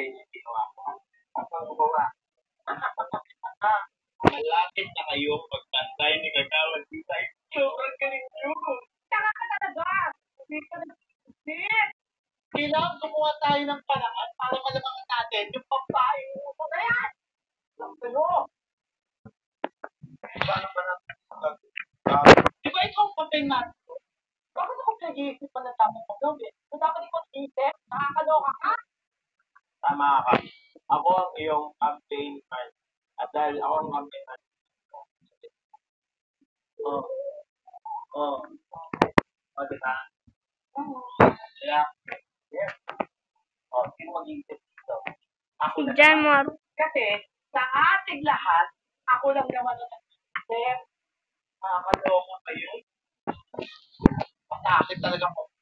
ginawa ko. Ang gumawa. Malapit na kayo pagpantay ni Kagawad Tita. Sobrang galing nyo. Taka ka talaga. Hindi ka nag-isip. Kailangan gumawa tayo ng paraan para malamangan natin yung pampain mo. Ano yan? Ano? Paano ba natin? Di ba ikaw ang campaign natin? Bakit ako nag-iisip pa ng tamang pagawin? Kung dapat ikaw isip, nakakaloka ka. Tama ka. Ako ang iyong campaign man. At dahil ako ang campaign man. Oh. Oh. O, diba? Kaya, yeah. O, sino mag-iisip dito? Ako Si na John naman. Mor. Kasi sa ating lahat, ako lang naman ang nag-isip. Nakakaloka kayo. Masakit talaga po.